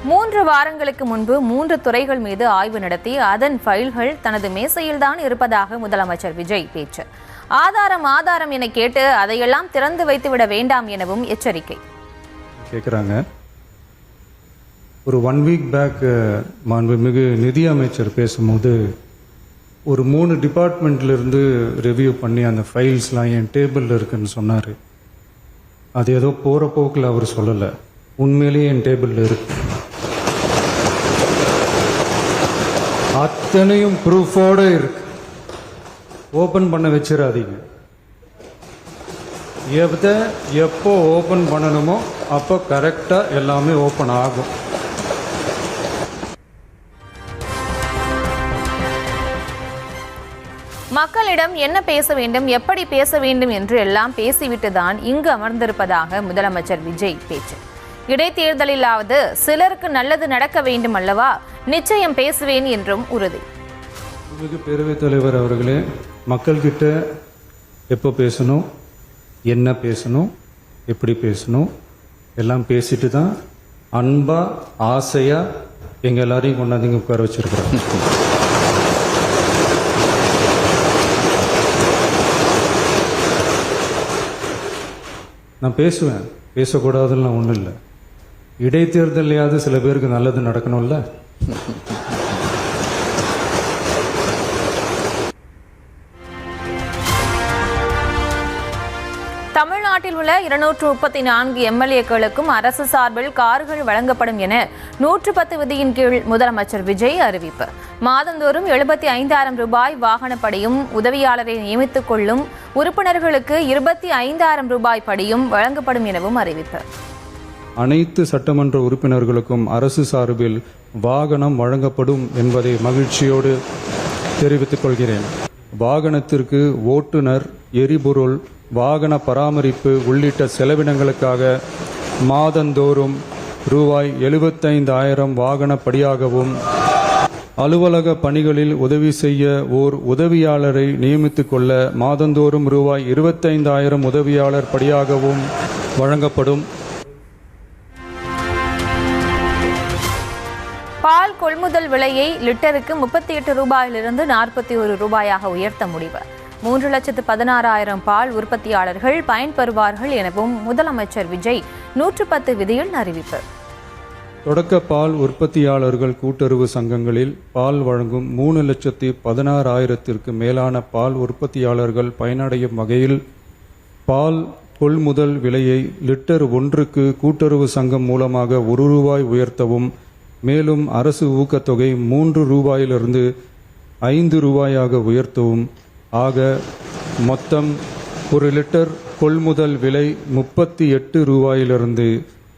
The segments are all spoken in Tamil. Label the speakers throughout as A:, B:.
A: 3 வாரங்களுக்கு முன்பு 3 துறைகள் மீது ஆய்வு நடத்தி அதன் ஃபைல்கள் தனது மேசையில்தான் இருப்பதாக முதலமைச்சர் விஜய் பேச்சு. ஆதாரம் என கேட்டு அதையெல்லாம் திறந்து வைத்துவிட வேண்டாம் எனவும் எச்சரிக்கை.
B: கேட்குறாங்க. ஒரு 1 வீக் பேக் மாண்புமிகு நிதி அமைச்சர் பேசும்போது ஒரு 3 டிபார்ட்மெண்ட்லேருந்து ரிவ்யூ பண்ணி அந்த ஃபைல்ஸ்லாம் என் டேபிளில் இருக்குன்னு சொன்னார். அது ஏதோ போகிற போக்கில் அவர் சொல்லலை, உண்மையிலேயே என் டேபிளில் இருக்கு. அத்தனையும் ப்ரூஃபோடு இருக்கு. ஓப்பன் பண்ண வச்சிடாதீங்க. எப்போ ஓப்பன் பண்ணணுமோ அப்போ கரெக்டாக எல்லாமே ஓப்பன் ஆகும்.
A: மக்களிடம் என்ன பேச வேண்டும், எப்படி பேச வேண்டும் என்று எல்லாம் பேசிவிட்டுதான் இங்கு அமர்ந்திருப்பதாக முதலமைச்சர் விஜய் பேச்சு. இடைத்தேர்தலிலாவது சிலருக்கு நல்லது நடக்க வேண்டும் அல்லவா, நிச்சயம் பேசுவேன் என்றும் உறுதி.
B: பேரவைத் தலைவர் அவர்களே, மக்கள்கிட்ட எப்போ பேசணும், என்ன பேசணும், எப்படி பேசணும் எல்லாம் பேசிட்டு தான் அன்பா ஆசையா எங்க எல்லாரையும் கொண்டாந்து உட்கார வச்சிருக்கிறோம். நான் பேசுவேன், பேசக்கூடாதுன்னு ஒன்றும் இல்லை. இடைத்தேர்தலையாவது சில பேருக்கு நல்லது நடக்கணும்ல.
A: தமிழ்நாட்டில் உள்ள 234 எம்எல்ஏக்களுக்கும் அரசு சார்பில் கார்கள் வழங்கப்படும் என 110 விதியின் கீழ் முதலமைச்சர் விஜய் அறிவிப்பு. மாதந்தோறும் 75,000 ரூபாய் வாகனப்படியும் உதவியாளரை நியமித்துக் கொள்ளும் உறுப்பினர்களுக்கு 25,000 ரூபாய் படியும் வழங்கப்படும் எனவும் அறிவிப்பு.
B: அனைத்து சட்டமன்ற உறுப்பினர்களுக்கும் அரசு சார்பில் வாகனம் வழங்கப்படும் என்பதை மகிழ்ச்சியோடு தெரிவித்துக் கொள்கிறேன். வாகனத்திற்கு ஓட்டுநர், எரிபொருள், வாகன பராமரிப்பு உள்ளிட்ட செலவினங்களுக்காக மாதந்தோறும் ரூபாய் 75,000 வாகனப்படியாகவும், அலுவலக பணிகளில் உதவி செய்ய ஓர் உதவியாளரை நியமித்துக் கொள்ள மாதந்தோறும் ரூபாய் 25,000 உதவியாளர் படியாகவும் வழங்கப்படும்.
A: பால் கொள்முதல் விலையை லிட்டருக்கு 38 ரூபாயிலிருந்து 41 ரூபாயாக உயர்த்த முடிவு. 3,16,000 பால் உற்பத்தியாளர்கள் பயன்பெறுவார்கள் எனவும் முதலமைச்சர் விஜய் 110 விதியில் அறிவிப்பு.
B: தொடக்க பால் உற்பத்தியாளர்கள் கூட்டுறவு சங்கங்களில் பால் வழங்கும் 3,16,000த்திற்கு மேலான பால் உற்பத்தியாளர்கள் பயனடையும் வகையில் பால் கொள்முதல் விலையை லிட்டர் ஒன்றுக்கு கூட்டுறவு சங்கம் மூலமாக 1 ரூபாய் உயர்த்தவும், மேலும் அரசு ஊக்கத்தொகை 3 ரூபாயிலிருந்து 5 ரூபாயாக உயர்த்தவும், ஆக மொத்தம் 1 லிட்டர் கொள்முதல் விலை 38 ரூபாயிலிருந்து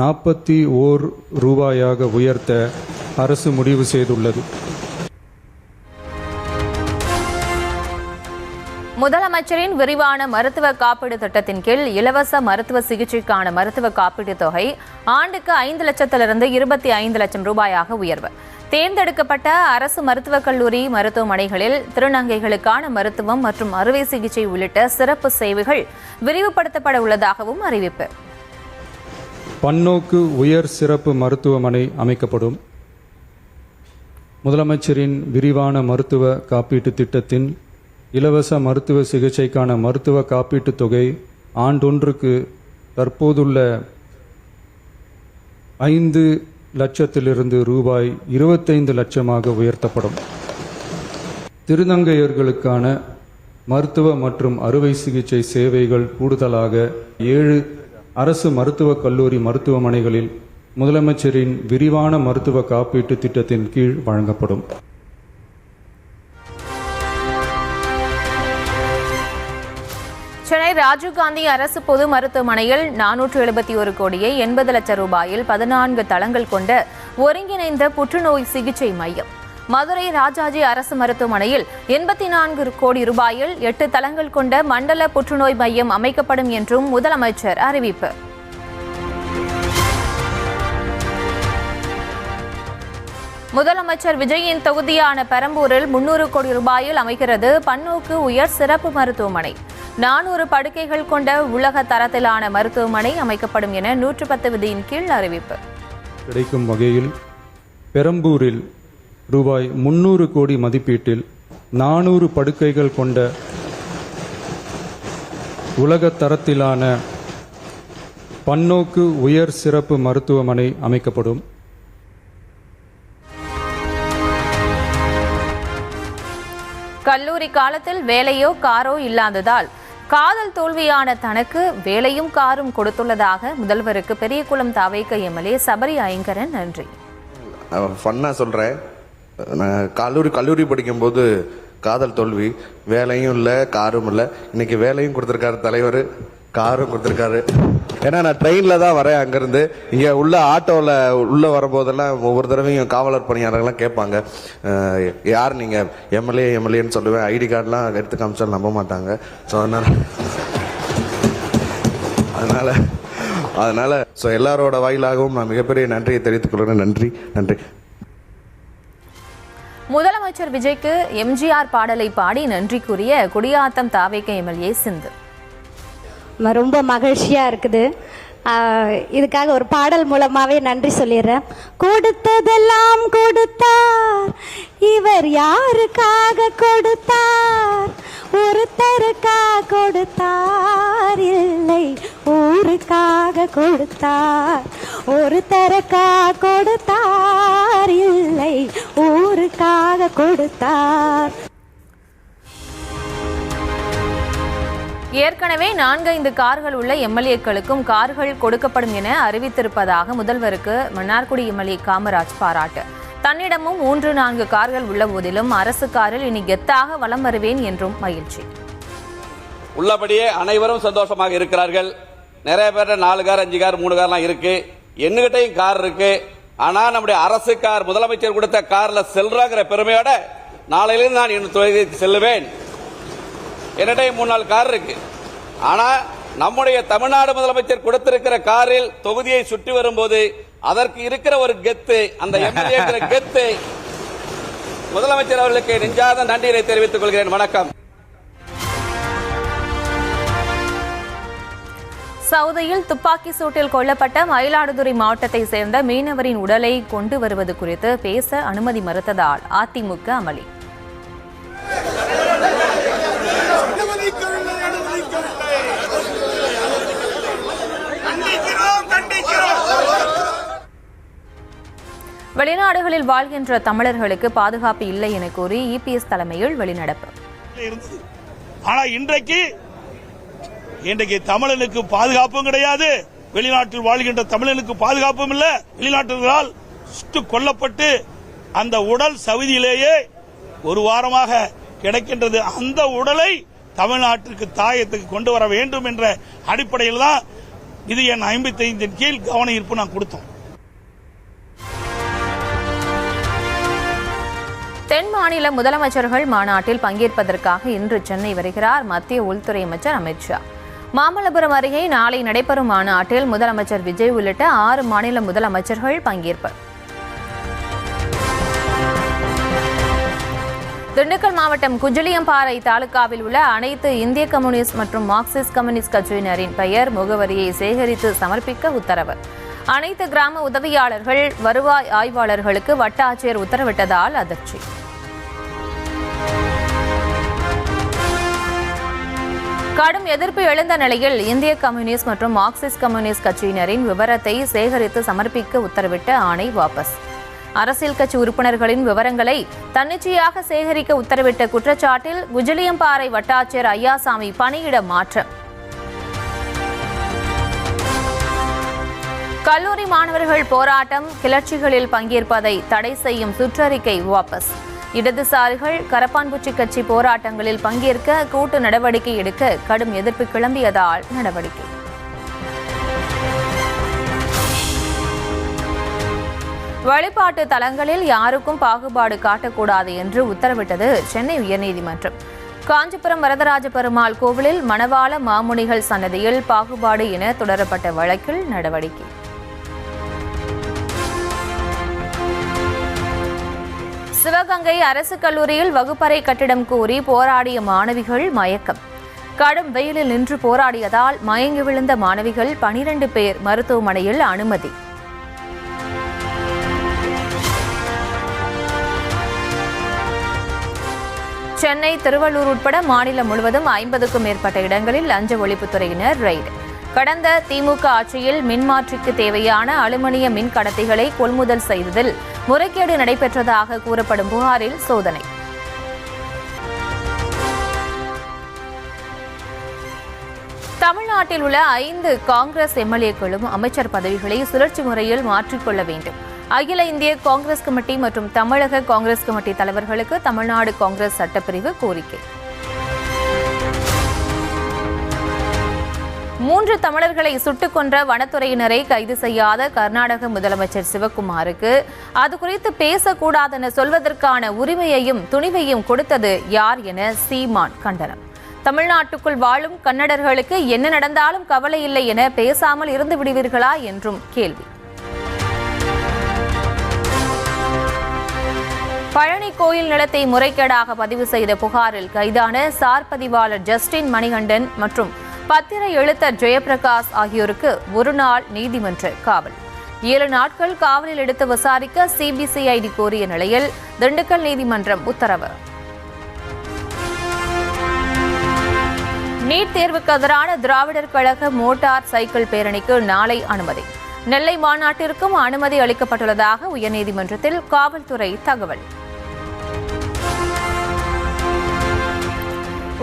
B: 41 ரூபாயாக உயர்த்த அரசு முடிவு செய்துள்ளது.
A: முதலமைச்சரின் விரிவான மருத்துவ காப்பீடு திட்டத்தின் கீழ் இலவச மருத்துவ சிகிச்சைக்கான மருத்துவ காப்பீட்டு தொகை ஆண்டுக்கு 5 லட்சத்திலிருந்து 25 லட்சம் ரூபாயாக உயர்வு. தேர்ந்தெடுக்கப்பட்ட அரசு மருத்துவக் கல்லூரி மருத்துவமனைகளில் திருநங்கைகளுக்கான மருத்துவம் மற்றும் அறுவை சிகிச்சை உள்ளிட்ட சிறப்பு சேவைகள் விரிவுபடுத்தப்பட உள்ளதாகவும் அறிவிப்பு.
B: பன்னோக்கு உயர் சிறப்பு மருத்துவமனை அமைக்கப்படும். முதலமைச்சரின் விரிவான மருத்துவ காப்பீட்டு திட்டத்தின் இலவச மருத்துவ சிகிச்சைக்கான மருத்துவ காப்பீட்டுத் தொகை ஆண்டொன்றுக்கு தற்போதுள்ள 5 லட்சத்திலிருந்து ரூபாய் 25 லட்சமாக உயர்த்தப்படும். திருநங்கையர்களுக்கான மருத்துவ மற்றும் அறுவை சிகிச்சை சேவைகள் கூடுதலாக 7 அரசு மருத்துவக் கல்லூரி மருத்துவமனைகளில் முதலமைச்சரின் விரிவான மருத்துவ காப்பீட்டு திட்டத்தின் கீழ் வழங்கப்படும்.
A: சென்னை ராஜீவ்காந்தி அரசு பொது மருத்துவமனையில் 471 கோடியே 80 லட்சம் ரூபாயில் 14 தளங்கள் கொண்ட ஒருங்கிணைந்த புற்றுநோய் சிகிச்சை மையம். மதுரை ராஜாஜி அரசு மருத்துவமனையில் 84 கோடி ரூபாயில் 8 தளங்கள் கொண்ட மண்டல புற்றுநோய் மையம் அமைக்கப்படும் என்றும் முதலமைச்சர் அறிவிப்பு. முதலமைச்சர் விஜயின் தொகுதியான பெரம்பூரில் 300 கோடி ரூபாயில் அமைகிறது பன்னோக்கு உயர் சிறப்பு மருத்துவமனை. 400 படுக்கைகள் கொண்ட உலக தரத்திலான மருத்துவமனை அமைக்கப்படும் என 110 விதியின் கீழ் அறிவிப்பு.
B: கிடைக்கும் வகையில் பெரம்பூரில் ரூபாய் 300 கோடி மதிப்பீட்டில் 400 படுக்கைகள் கொண்ட உலக தரத்திலான பன்னோக்கு உயர் சிறப்பு மருத்துவமனை அமைக்கப்படும்.
A: கல்லூரி காலத்தில் வேலையோ காரோ இல்லாததால் காதல் தோல்வியான தனக்கு வேலையும் காரும் கொடுத்துள்ளதாக முதல்வருக்கு பெரியகுளம் தாவேக எம்எல்ஏ சபரி ஐங்கரன் நன்றி.
C: ஃபன்னாக சொல்கிறேன், நான் கல்லூரி படிக்கும்போது காதல் தோல்வி, வேலையும் இல்லை காரும் இல்லை. இன்னைக்கு வேலையும் கொடுத்துருக்காரு தலைவர், காரும் கொடுத்துருக்காரு. ஏன்னா நான் ட்ரெயினில் தான் வரேன், அங்கேருந்து இங்கே உள்ள ஆட்டோவில் உள்ளே வரும்போதெல்லாம் ஒவ்வொரு தடவையும் காவலர் பணியாளர்கள்லாம் கேட்பாங்க, யார் நீங்கள்? எம்எல்ஏன்னு சொல்லுவேன். ஐடி கார்டெலாம் எடுத்து காமிச்சாலும் நம்ப மாட்டாங்க. ஸோ அதனால் எல்லாரோட வாயிலாகவும் நான் மிகப்பெரிய நன்றியை தெரிவித்துக் கொள்கிறேன். நன்றி.
A: முதலமைச்சர் விஜய்க்கு எம்ஜிஆர் பாடலை பாடி நன்றி கூறிய குடியாத்தம் தாவேக எம்எல்ஏ சிந்து.
D: ரொம்ப மகிழ்ச்சியாக இருக்குது. இதுக்காக ஒரு பாடல் மூலமாகவே நன்றி சொல்லிடுறேன். கொடுத்ததெல்லாம் கொடுத்தார், இவர் யாருக்காக கொடுத்தார்? ஒருத்தருக்காக கொடுத்தார், இல்லை ஊருக்காக கொடுத்தார். ஒருத்தருக்காக கொடுத்தார், இல்லை ஊருக்காக கொடுத்தார்.
A: ஏற்கனவே 4-5 கார்கள் உள்ள எம்எல்ஏக்களுக்கும் கார்கள் கொடுக்கப்படும் என அறிவித்திருப்பதாக முதல்வருக்கு மன்னார்குடி எம்எல்ஏ காமராஜ் பாராட்டு. தன்னிடமும் 3-4 கார்கள் உள்ள போதிலும் அரசு காரில் இனி கெத்தாக வலம் வருவேன் என்றும் மகிழ்ச்சி.
E: உள்ளபடியே அனைவரும் சந்தோஷமாக இருக்கிறார்கள். நிறைய பேர் 4 கார் 5 கார் 3 கார்லாம் இருக்கு, என்கிட்டையும் கார் இருக்கு. ஆனா நம்முடைய அரசு கார், முதலமைச்சர் கொடுத்த கார்ல செல்றாங்கிற பெருமையோட நாளையிலிருந்து நான் என் தொகுதிக்கு செல்லுவேன். என்னிடையே 3-4 கார் இருக்கு. ஆனா நம்முடைய தமிழ்நாடு முதலமைச்சர் கொடுத்திருக்கிற காரில் தொகுதியை சுற்றி வரும்போது அதற்கு இருக்கிற ஒரு கெத்து, அந்த எம்எல்ஏ கெத்து, முதலமைச்சர் அவர்களுக்கு நெஞ்சார்ந்த நன்றியை தெரிவித்துக் கொள்கிறேன். வணக்கம்.
A: சவுதியில் துப்பாக்கி சூட்டில் கொல்லப்பட்ட மயிலாடுதுறை மாவட்டத்தை சேர்ந்த மீனவரின் உடலை கொண்டு வருவது குறித்து பேச அனுமதி மறுத்ததால் அதிமுக அமளி. வெளிநாடுகளில் வாழ்கின்ற தமிழர்களுக்கு பாதுகாப்பு இல்லை என கூறி இபிஎஸ் தலைமையில் வெளிநடப்பு.
F: ஆனா இன்றைக்கு தமிழனுக்கு பாதுகாப்பும் கிடையாது, வெளிநாட்டில் வாழ்கின்ற தமிழனுக்கு பாதுகாப்பும் இல்ல. வெளிநாட்டுகளால் சுட்டு கொல்லப்பட்டு அந்த உடல் சவுதியிலேயே ஒரு வாரமாக கிடைக்கின்றது. அந்த உடலை தமிழ்நாட்டிற்கு தாயத்துக்கு கொண்டு வர வேண்டும் என்ற அடிப்படையில் தான் இது என் 55 கீழ் கவன ஈர்ப்பு நான் கொடுத்தோம்.
A: தென் மாநில முதலமைச்சர்கள் மாநாட்டில் பங்கேற்பதற்காக இன்று சென்னை வருகிறார் மத்திய உள்துறை அமைச்சர் அமித்ஷா. மாமல்லபுரம் அருகே நாளை நடைபெறும் மாநாட்டில் முதலமைச்சர் விஜய் உள்ளிட்ட 6 மாநில முதலமைச்சர்கள் பங்கேற்பர். திண்டுக்கல் மாவட்டம் குஜிலியம்பாறை தாலுகாவில் உள்ள அனைத்து இந்திய கம்யூனிஸ்ட் மற்றும் மார்க்சிஸ்ட் கம்யூனிஸ்ட் கட்சியினரின் பெயர் முகவரியை சேகரித்து சமர்ப்பிக்க உத்தரவு. அனைத்து கிராம உதவியாளர்கள், வருவாய் ஆய்வாளர்களுக்கு வட்ட ஆட்சியர் உத்தரவிட்டதால் அதிர்ச்சி. கடும் எதிர்ப்பு எழுந்த நிலையில் இந்திய கம்யூனிஸ்ட் மற்றும் மார்க்சிஸ்ட் கம்யூனிஸ்ட் கட்சியினரின் விவரத்தை சேகரித்து சமர்ப்பிக்க உத்தரவிட்ட ஆணை வாபஸ். அரசியல் கட்சி உறுப்பினர்களின் விவரங்களை தன்னிச்சையாக சேகரிக்க உத்தரவிட்ட குற்றச்சாட்டில் குஜிலியம்பாறை வட்டாட்சியர் ஐயாசாமி பணியிட மாற்றம். கல்லூரி மாணவர்கள் போராட்டம், கிளர்ச்சிகளில் பங்கேற்பதை தடை செய்யும் சுற்றறிக்கை வாபஸ். இடதுசாரிகள், கரப்பான்பூச்சி கட்சி போராட்டங்களில் பங்கேற்க கூட்டு நடவடிக்கை எடுக்க கடும் எதிர்ப்பு கிளம்பியதால் நடவடிக்கை. வழிபாட்டு தலங்களில் யாருக்கும் பாகுபாடு காட்டக்கூடாது என்று உத்தரவிட்டது சென்னை உயர்நீதிமன்றம். காஞ்சிபுரம் வரதராஜ பெருமாள் கோவிலில் மணவாள மாமுனிகள் சன்னதியில் பாகுபாடு என தொடரப்பட்ட வழக்கில் நடவடிக்கை. சிவகங்கை அரசு கல்லூரியில் வகுப்பறை கட்டிடம் கோரி போராடிய மாணவிகள் மயக்கம். கடும் வெயிலில் நின்று போராடியதால் மயங்கி விழுந்த மாணவிகள் 12 பேர் மருத்துவமனையில் அனுமதி. சென்னை, திருவள்ளூர் உட்பட மாநிலம் முழுவதும் 50க்கும் மேற்பட்ட இடங்களில் லஞ்ச ஒழிப்புத்துறையினர் ரெய்டு. கடந்த திமுக ஆட்சியில் மின்மாற்றிக்கு தேவையான அலுமினிய மின் கடத்திகளை கொள்முதல் செய்ததில் முறைகேடு நடைபெற்றதாக கூறப்படும் புகாரில் சோதனை. தமிழ்நாட்டில் உள்ள 5 காங்கிரஸ் எம்எல்ஏக்களும் அமைச்சர் பதவிகளை சுழற்சி முறையில் மாற்றிக்கொள்ள வேண்டும். அகில இந்திய காங்கிரஸ் கமிட்டி மற்றும் தமிழக காங்கிரஸ் கமிட்டி தலைவர்களுக்கு தமிழ்நாடு காங்கிரஸ் சட்டப்பிரிவு கோரிக்கை. 3 தமிழர்களை சுட்டுக் கொன்ற வனத்துறையினரை கைது செய்யாத கர்நாடக முதலமைச்சர் சிவக்குமாருக்கு அது குறித்து பேசக்கூடாதென சொல்வதற்கான உரிமையையும் துணிவையும் கொடுத்தது யார் என சீமான் கண்டனம். தமிழ்நாட்டுக்குள் வாழும் கன்னடர்களுக்கு என்ன நடந்தாலும் கவலை இல்லை என பேசாமல் இருந்து விடுவீர்களா என்றும் கேள்வி. பழனி கோயில் நிலத்தை முறைகேடாக பதிவு செய்த புகாரில் கைதான சார் பதிவாளர் ஜஸ்டின் மணிகண்டன் மற்றும் பத்திர எழுத்தர் ஜெயபிரகாஷ் ஆகியோருக்கு ஒரு நாள் நீதிமன்ற காவல். 7 நாட்கள் காவலில் எடுத்து விசாரிக்க சிபிசிஐடி கோரிய நிலையில் திண்டுக்கல் நீதிமன்றம் உத்தரவு. நீட் தேர்வுக்கு எதிரான திராவிடர் கழக மோட்டார் சைக்கிள் பேரணிக்கு நாளை அனுமதி. நெல்லை மாநாட்டிற்கும் அனுமதி அளிக்கப்பட்டுள்ளதாக உயர்நீதிமன்றத்தில் காவல்துறை தகவல்.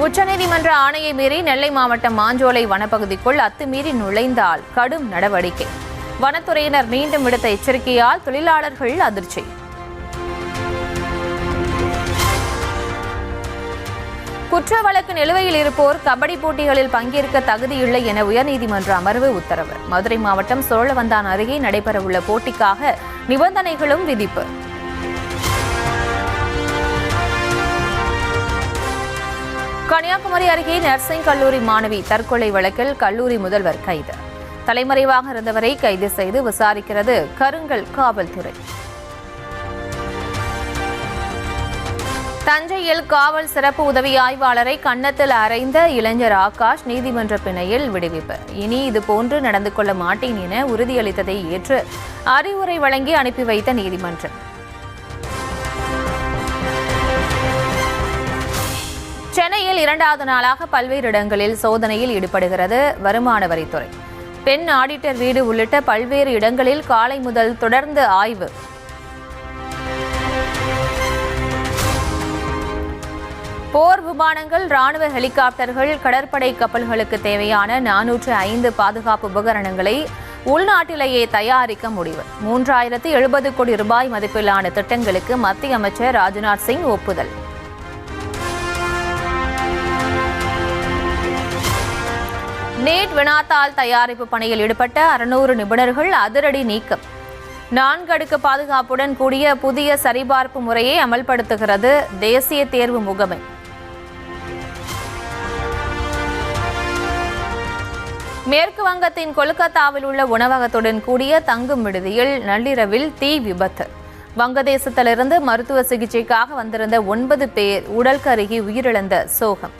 A: உச்சநீதிமன்ற ஆணையை மீறி நெல்லை மாவட்டம் மாஞ்சோலை வனப்பகுதிக்குள் அத்துமீறி நுழைந்தால் கடும் நடவடிக்கை. வனத்துறையினர் மீண்டும் விடுத்த எச்சரிக்கையால் தொழிலாளர்கள் அதிர்ச்சி. குற்ற வழக்கு நிலுவையில் இருப்போர் கபடி போட்டிகளில் பங்கேற்க தகுதியில்லை என உயர்நீதிமன்ற அமர்வு உத்தரவு. மதுரை மாவட்டம் சோழவந்தான் அருகே நடைபெறவுள்ள போட்டிக்காக நிபந்தனைகளும் விதிப்பு. கன்னியாகுமரி அருகே நர்சிங் கல்லூரி மாணவி தற்கொலை வழக்கில் கல்லூரி முதல்வர் கைது. தலைமறைவாக இருந்தவரை கைது செய்து விசாரிக்கிறது கருங்கல் காவல்துறை. தஞ்சையில் காவல் சிறப்பு உதவி ஆய்வாளரை கன்னத்தில் அறைந்த இளைஞர் ஆகாஷ் நீதிமன்ற பிணையில் விடுவிப்பு. இனி இதுபோன்று நடந்து கொள்ள மாட்டேன் என உறுதியளித்ததை ஏற்று அறிவுரை வழங்கி அனுப்பி வைத்த நீதிமன்றம். சென்னையில் 2வது நாளாக பல்வேறு இடங்களில் சோதனையில் ஈடுபடுகிறது வருமான வரித்துறை. பெண் ஆடிட்டர் வீடு உள்ளிட்ட பல்வேறு இடங்களில் காலை முதல் தொடர்ந்து ஆய்வு. போர் விமானங்கள், ராணுவ ஹெலிகாப்டர்கள், கடற்படை கப்பல்களுக்கு தேவையான 405 பாதுகாப்பு உபகரணங்களை உள்நாட்டிலேயே தயாரிக்க முடிவு. 3070 கோடி ரூபாய் மதிப்பிலான திட்டங்களுக்கு மத்திய அமைச்சர் ராஜ்நாத் சிங் ஒப்புதல். நீட் வினாத்தாள் தயாரிப்பு பணியில் ஈடுபட்ட 600 நிபுணர்கள் அதிரடி நீக்கம். 4 அடுக்கு பாதுகாப்புடன் கூடிய புதிய சரிபார்ப்பு முறையை அமல்படுத்துகிறது தேசிய தேர்வு முகமை. மேற்கு வங்கத்தின் கொல்கத்தாவில் உள்ள உணவகத்துடன் கூடிய தங்கும் விடுதியில் நள்ளிரவில் தீ விபத்து. வங்கதேசத்திலிருந்து மருத்துவ சிகிச்சைக்காக வந்திருந்த 9 பேர் உடல் கருகி உயிரிழந்த சோகம்.